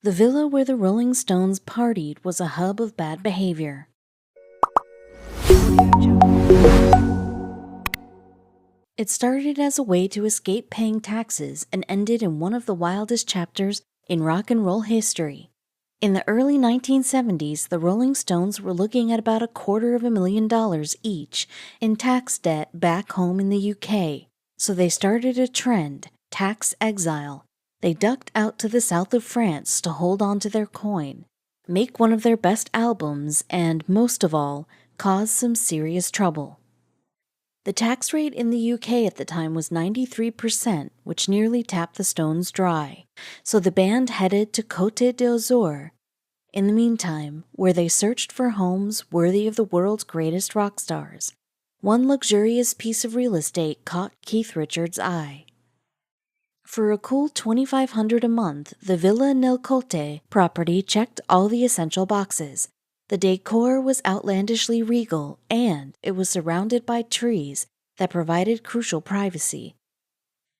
The villa where the Rolling Stones partied was a hub of bad behavior. It started as a way to escape paying taxes and ended in one of the wildest chapters in rock and roll history. In the early 1970s, the Rolling Stones were looking at about $250,000 each in tax debt back home in the UK, so they started a trend, tax exile. They ducked out to the south of France to hold on to their coin, make one of their best albums, and, most of all, cause some serious trouble. The tax rate in the UK at the time was 93%, which nearly tapped the Stones dry, so the band headed to Côte d'Azur. In the meantime, where they searched for homes worthy of the world's greatest rock stars, one luxurious piece of real estate caught Keith Richards' eye. For a cool $2,500 a month, the Villa nel Cote property checked all the essential boxes. The decor was outlandishly regal, and it was surrounded by trees that provided crucial privacy.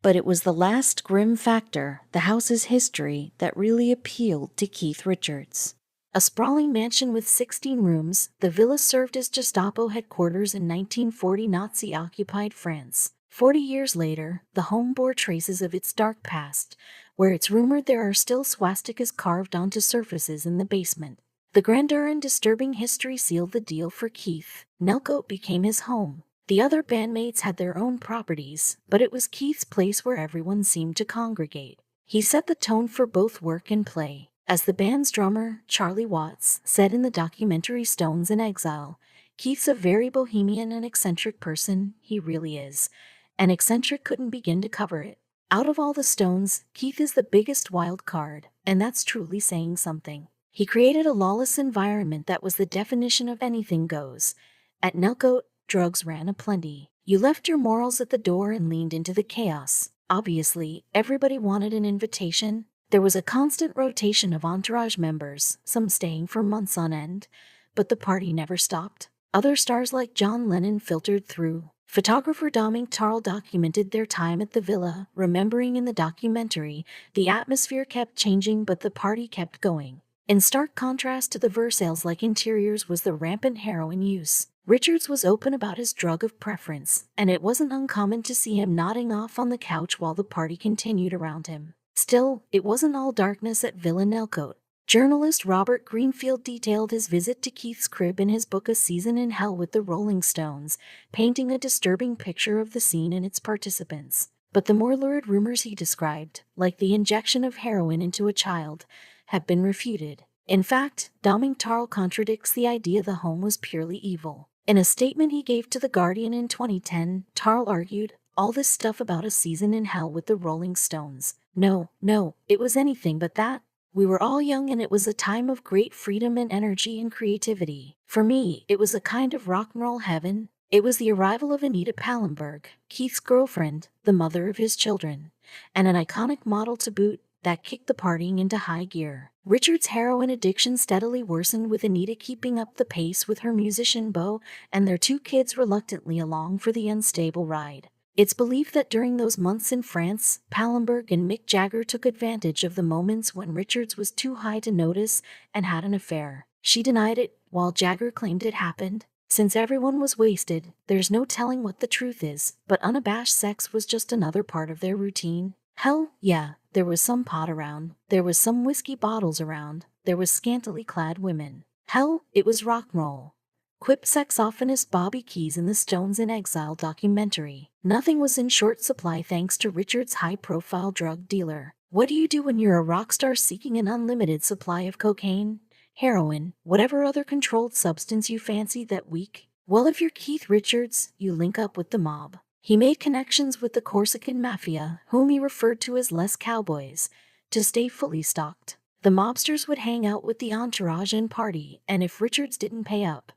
But it was the last grim factor, the house's history, that really appealed to Keith Richards. A sprawling mansion with 16 rooms, the villa served as Gestapo headquarters in 1940 Nazi-occupied France. 40 years later, the home bore traces of its dark past, where it's rumored there are still swastikas carved onto surfaces in the basement. The grandeur and disturbing history sealed the deal for Keith. Nelcote became his home. The other bandmates had their own properties, but it was Keith's place where everyone seemed to congregate. He set the tone for both work and play. As the band's drummer, Charlie Watts, said in the documentary Stones in Exile, Keith's a very bohemian and eccentric person, he really is. And eccentric couldn't begin to cover it. Out of all the Stones, Keith is the biggest wild card, and that's truly saying something. He created a lawless environment that was the definition of anything goes. At Nelcote, drugs ran aplenty. You left your morals at the door and leaned into the chaos. Obviously, everybody wanted an invitation. There was a constant rotation of entourage members, some staying for months on end, but the party never stopped. Other stars like John Lennon filtered through. Photographer Dominic Tarl documented their time at the villa, remembering in the documentary, the atmosphere kept changing but the party kept going. In stark contrast to the Versailles-like interiors was the rampant heroin use. Richards was open about his drug of preference, and it wasn't uncommon to see him nodding off on the couch while the party continued around him. Still, it wasn't all darkness at Villa Nelcote. Journalist Robert Greenfield detailed his visit to Keith's crib in his book A Season in Hell with the Rolling Stones, painting a disturbing picture of the scene and its participants. But the more lurid rumors he described, like the injection of heroin into a child, have been refuted. In fact, Dominic Tarl contradicts the idea the home was purely evil. In a statement he gave to The Guardian in 2010, Tarl argued, all this stuff about A Season in Hell with the Rolling Stones. No, it was anything but that. We were all young and it was a time of great freedom and energy and creativity. For me, it was a kind of rock and roll heaven. It was the arrival of Anita Pallenberg, Keith's girlfriend, the mother of his children, and an iconic model to boot that kicked the partying into high gear. Richard's heroin addiction steadily worsened, with Anita keeping up the pace with her musician Beau and their 2 kids reluctantly along for the unstable ride. It's believed that during those months in France, Pallenberg and Mick Jagger took advantage of the moments when Richards was too high to notice and had an affair. She denied it, while Jagger claimed it happened. Since everyone was wasted, there's no telling what the truth is, but unabashed sex was just another part of their routine. Hell, yeah, there was some pot around, there was some whiskey bottles around, there was scantily clad women. Hell, it was rock and roll. Quipped saxophonist Bobby Keys in the Stones in Exile documentary. Nothing was in short supply thanks to Richard's high-profile drug dealer. What do you do when you're a rock star seeking an unlimited supply of cocaine, heroin, whatever other controlled substance you fancy that week? Well, if you're Keith Richards, you link up with the mob. He made connections with the Corsican mafia, whom he referred to as Les Cowboys, to stay fully stocked. The mobsters would hang out with the entourage and party, and if Richards didn't pay up,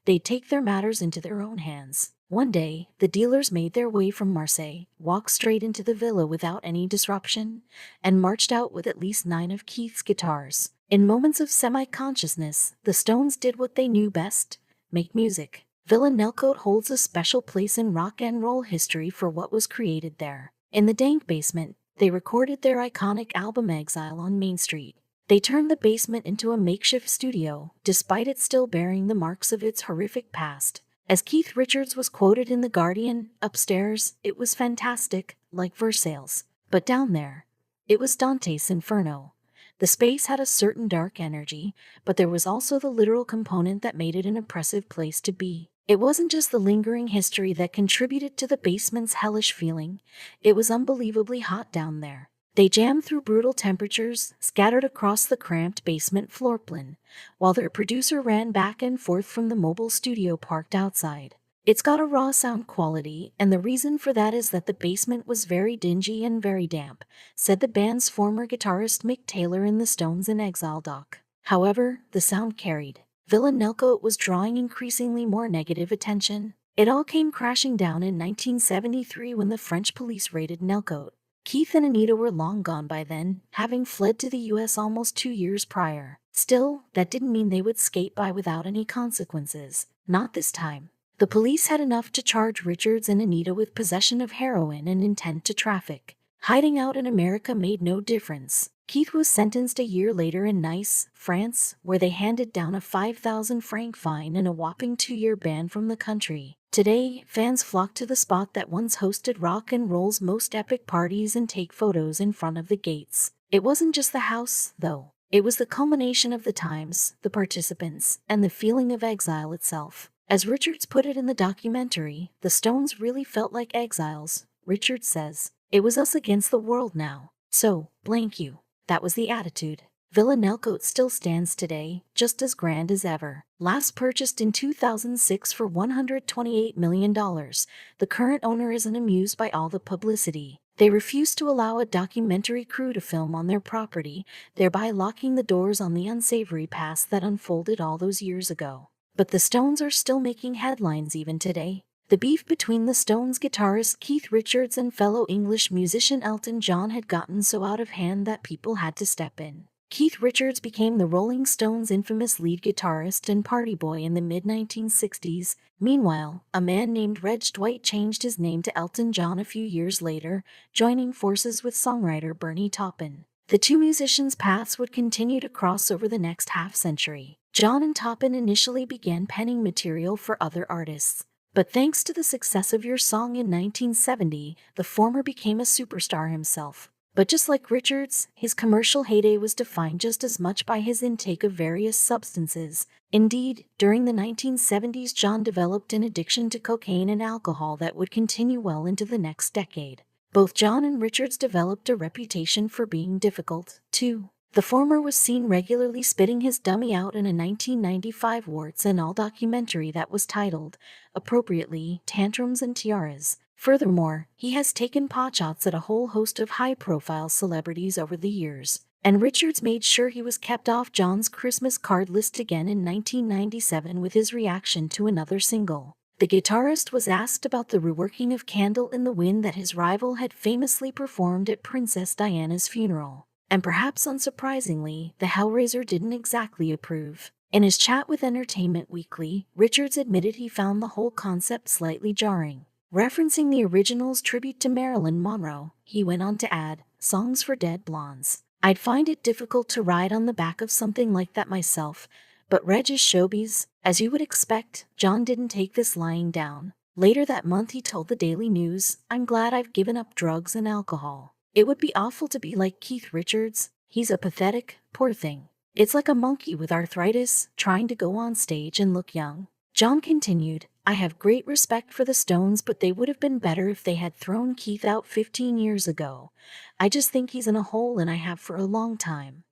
they'd take their matters into their own hands. One day, the dealers made their way from Marseille, walked straight into the villa without any disruption, and marched out with at least 9 of Keith's guitars. In moments of semi-consciousness, the Stones did what they knew best: make music. Villa Nelcote holds a special place in rock and roll history for what was created there. In the dank basement, they recorded their iconic album Exile on Main Street. They turned the basement into a makeshift studio, despite it still bearing the marks of its horrific past. As Keith Richards was quoted in The Guardian, upstairs, it was fantastic, like Versailles. But down there, it was Dante's Inferno. The space had a certain dark energy, but there was also the literal component that made it an oppressive place to be. It wasn't just the lingering history that contributed to the basement's hellish feeling, it was unbelievably hot down there. They jammed through brutal temperatures, scattered across the cramped basement floor plan, while their producer ran back and forth from the mobile studio parked outside. It's got a raw sound quality, and the reason for that is that the basement was very dingy and very damp, said the band's former guitarist Mick Taylor in the Stones in Exile doc. However, the sound carried. Villa Nelcote was drawing increasingly more negative attention. It all came crashing down in 1973 when the French police raided Nelcote. Keith and Anita were long gone by then, having fled to the US almost 2 years prior. Still, that didn't mean they would skate by without any consequences. Not this time. The police had enough to charge Richards and Anita with possession of heroin and intent to traffic. Hiding out in America made no difference. Keith was sentenced a year later in Nice, France, where they handed down a 5,000 franc fine and a whopping 2-year ban from the country. Today, fans flock to the spot that once hosted rock and roll's most epic parties and take photos in front of the gates. It wasn't just the house, though. It was the culmination of the times, the participants, and the feeling of exile itself. As Richards put it in the documentary, the Stones really felt like exiles. Richards says, "It was us against the world now. So, blank you." That was the attitude. Villa Nelcote still stands today, just as grand as ever. Last purchased in 2006 for $128 million, the current owner isn't amused by all the publicity. They refused to allow a documentary crew to film on their property, thereby locking the doors on the unsavory past that unfolded all those years ago. But the Stones are still making headlines even today. The beef between the Stones guitarist Keith Richards and fellow English musician Elton John had gotten so out of hand that people had to step in. Keith Richards became the Rolling Stones' infamous lead guitarist and party boy in the mid-1960s. Meanwhile, a man named Reg Dwight changed his name to Elton John a few years later, joining forces with songwriter Bernie Taupin. The two musicians' paths would continue to cross over the next half-century. John and Taupin initially began penning material for other artists. But thanks to the success of Your Song in 1970, the former became a superstar himself. But just like Richards, his commercial heyday was defined just as much by his intake of various substances. Indeed, during the 1970s, John developed an addiction to cocaine and alcohol that would continue well into the next decade. Both John and Richards developed a reputation for being difficult, too. The former was seen regularly spitting his dummy out in a 1995 warts and all documentary that was titled, appropriately, Tantrums and Tiaras. Furthermore, he has taken potshots at a whole host of high-profile celebrities over the years, and Richards made sure he was kept off John's Christmas card list again in 1997 with his reaction to another single. The guitarist was asked about the reworking of Candle in the Wind that his rival had famously performed at Princess Diana's funeral. And perhaps unsurprisingly, the Hellraiser didn't exactly approve. In his chat with Entertainment Weekly, Richards admitted he found the whole concept slightly jarring. Referencing the original's tribute to Marilyn Monroe, he went on to add, "Songs for Dead Blondes. I'd find it difficult to ride on the back of something like that myself, but Reg is showbiz." As you would expect, John didn't take this lying down. Later that month he told the Daily News, "I'm glad I've given up drugs and alcohol. It would be awful to be like Keith Richards. He's a pathetic, poor thing. It's like a monkey with arthritis, trying to go on stage and look young." John continued, "I have great respect for the Stones, but they would have been better if they had thrown Keith out 15 years ago. I just think he's in a hole and I have for a long time."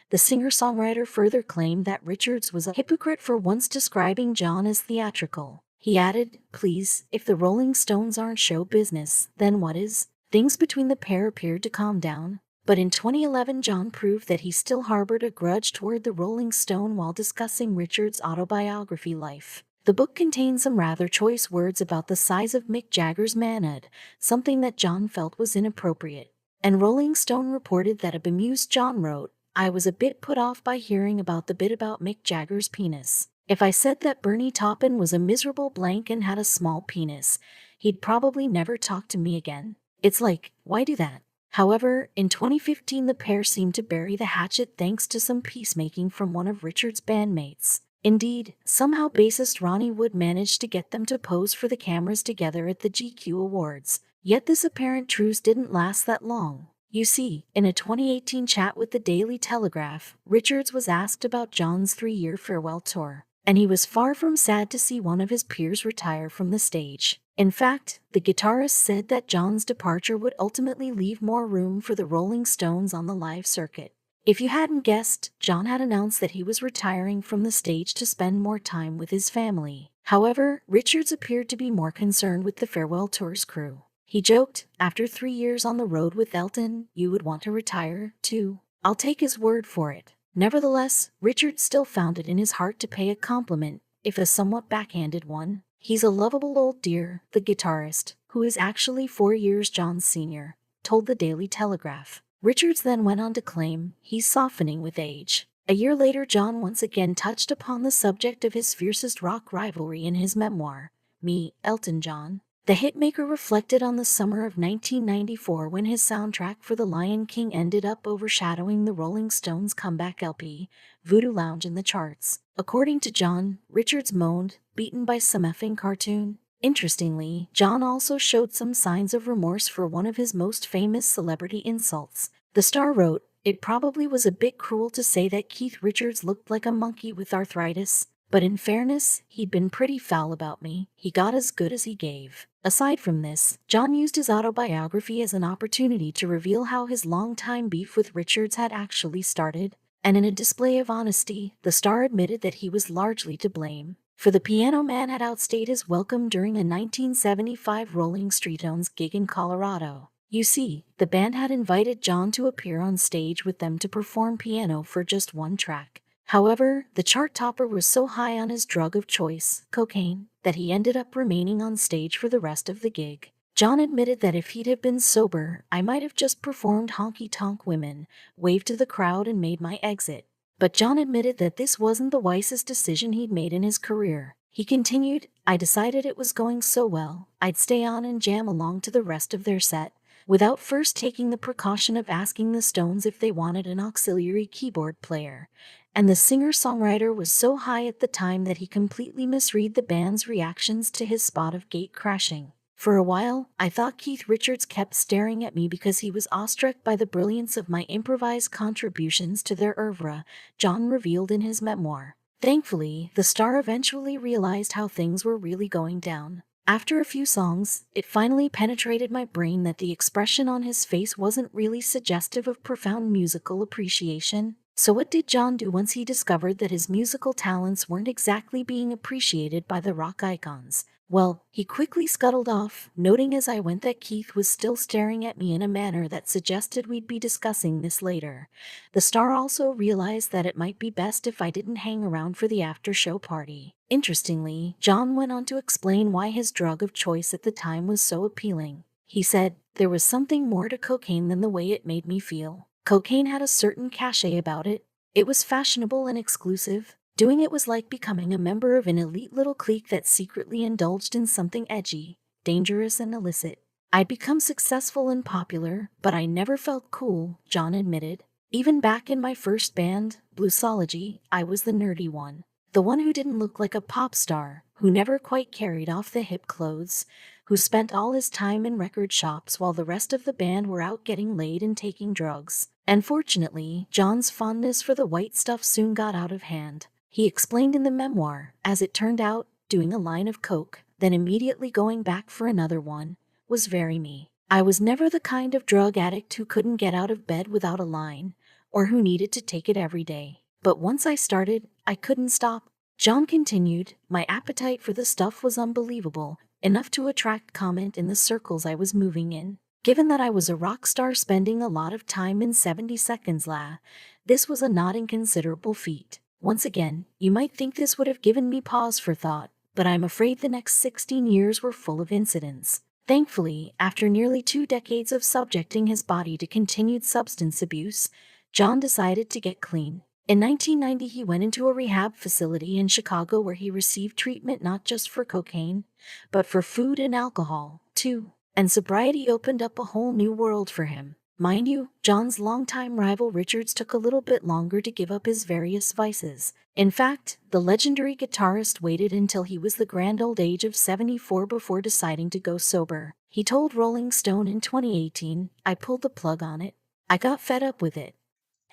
The singer-songwriter further claimed that Richards was a hypocrite for once describing John as theatrical. He added, "Please, if the Rolling Stones aren't show business, then what is?" Things between the pair appeared to calm down, but in 2011 John proved that he still harbored a grudge toward the Rolling Stone while discussing Richards' autobiography Life. The book contains some rather choice words about the size of Mick Jagger's manhood, something that John felt was inappropriate. And Rolling Stone reported that a bemused John wrote, "I was a bit put off by hearing about the bit about Mick Jagger's penis. If I said that Bernie Taupin was a miserable blank and had a small penis, he'd probably never talk to me again. It's like, why do that?" However, in 2015 the pair seemed to bury the hatchet thanks to some peacemaking from one of Richard's bandmates. Indeed, somehow bassist Ronnie Wood managed to get them to pose for the cameras together at the GQ Awards. Yet this apparent truce didn't last that long. You see, in a 2018 chat with the Daily Telegraph, Richards was asked about John's 3-year farewell tour, and he was far from sad to see one of his peers retire from the stage. In fact, the guitarist said that John's departure would ultimately leave more room for the Rolling Stones on the live circuit. If you hadn't guessed, John had announced that he was retiring from the stage to spend more time with his family. However, Richards appeared to be more concerned with the farewell tour's crew. He joked, "After 3 years on the road with Elton, you would want to retire, too." I'll take his word for it. Nevertheless, Richards still found it in his heart to pay a compliment, if a somewhat backhanded one. "He's a lovable old dear," the guitarist, who is actually 4 years John's senior, told the Daily Telegraph. Richards then went on to claim, "He's softening with age." A year later, John once again touched upon the subject of his fiercest rock rivalry in his memoir, Me, Elton John. The hitmaker reflected on the summer of 1994 when his soundtrack for The Lion King ended up overshadowing the Rolling Stones' comeback LP, Voodoo Lounge, in the charts. According to John, Richards moaned, "Beaten by some effing cartoon." Interestingly, John also showed some signs of remorse for one of his most famous celebrity insults. The Star wrote, "It probably was a bit cruel to say that Keith Richards looked like a monkey with arthritis, but in fairness, he'd been pretty foul about me. He got as good as he gave." Aside from this, John used his autobiography as an opportunity to reveal how his longtime beef with Richards had actually started, and in a display of honesty, the Star admitted that he was largely to blame. For the Piano Man had outstayed his welcome during a 1975 Rolling Stones gig in Colorado. You see, the band had invited John to appear on stage with them to perform piano for just one track. However, the chart topper was so high on his drug of choice, cocaine, that he ended up remaining on stage for the rest of the gig. John admitted that if he'd have been sober, I might have just performed Honky Tonk Women, waved to the crowd and made my exit. But John admitted that this wasn't the wisest decision he'd made in his career. He continued, "I decided it was going so well, I'd stay on and jam along to the rest of their set, without first taking the precaution of asking the Stones if they wanted an auxiliary keyboard player. And the singer-songwriter was so high at the time that he completely misread the band's reactions to his spot of gate crashing. For a while, I thought Keith Richards kept staring at me because he was awestruck by the brilliance of my improvised contributions to their oeuvre," John revealed in his memoir. Thankfully, the Star eventually realized how things were really going down. After a few songs, it finally penetrated my brain that the expression on his face wasn't really suggestive of profound musical appreciation. So what did John do once he discovered that his musical talents weren't exactly being appreciated by the rock icons? Well, he quickly scuttled off, noting as I went that Keith was still staring at me in a manner that suggested we'd be discussing this later. The Star also realized that it might be best if I didn't hang around for the after-show party. Interestingly, John went on to explain why his drug of choice at the time was so appealing. He said, "There was something more to cocaine than the way it made me feel. Cocaine had a certain cachet about it. It was fashionable and exclusive. Doing it was like becoming a member of an elite little clique that secretly indulged in something edgy, dangerous, and illicit. I'd become successful and popular, but I never felt cool," John admitted. "Even back in my first band, Bluesology, I was the nerdy one. The one who didn't look like a pop star, who never quite carried off the hip clothes, who spent all his time in record shops while the rest of the band were out getting laid and taking drugs." And fortunately, John's fondness for the white stuff soon got out of hand. He explained in the memoir, "As it turned out, doing a line of coke, then immediately going back for another one, was very me. I was never the kind of drug addict who couldn't get out of bed without a line, or who needed to take it every day. But once I started, I couldn't stop." John continued, "My appetite for the stuff was unbelievable, enough to attract comment in the circles I was moving in. Given that I was a rock star spending a lot of time in 70 Seconds this was a not inconsiderable feat. Once again, you might think this would have given me pause for thought, but I'm afraid the next 16 years were full of incidents." Thankfully, after nearly 2 decades of subjecting his body to continued substance abuse, John decided to get clean. In 1990, he went into a rehab facility in Chicago where he received treatment not just for cocaine, but for food and alcohol, too. And sobriety opened up a whole new world for him. Mind you, John's longtime rival Richards took a little bit longer to give up his various vices. In fact, the legendary guitarist waited until he was the grand old age of 74 before deciding to go sober. He told Rolling Stone in 2018, "I pulled the plug on it. I got fed up with it."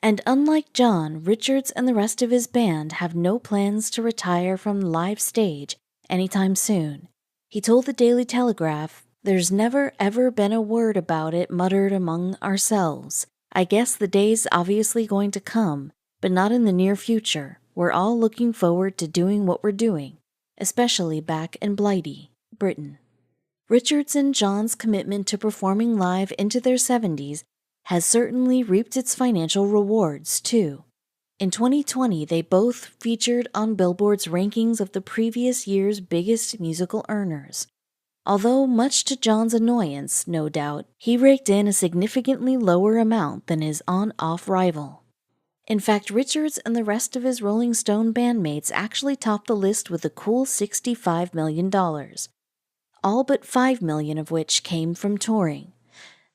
And unlike John, Richards and the rest of his band have no plans to retire from the live stage anytime soon. He told the Daily Telegraph, "There's never ever been a word about it muttered among ourselves. I guess the day's obviously going to come, but not in the near future. We're all looking forward to doing what we're doing, especially back in Blighty, Britain." Richards and John's commitment to performing live into their 70s has certainly reaped its financial rewards, too. In 2020, they both featured on Billboard's rankings of the previous year's biggest musical earners. Although, much to John's annoyance, no doubt, he raked in a significantly lower amount than his on-off rival. In fact, Richards and the rest of his Rolling Stone bandmates actually topped the list with a cool $65 million, all but $5 million of which came from touring.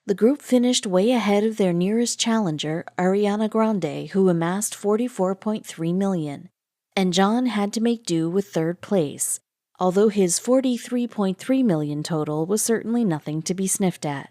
The group finished way ahead of their nearest challenger, Ariana Grande, who amassed $44.3 million, and John had to make do with third place, although his $43.3 million total was certainly nothing to be sniffed at.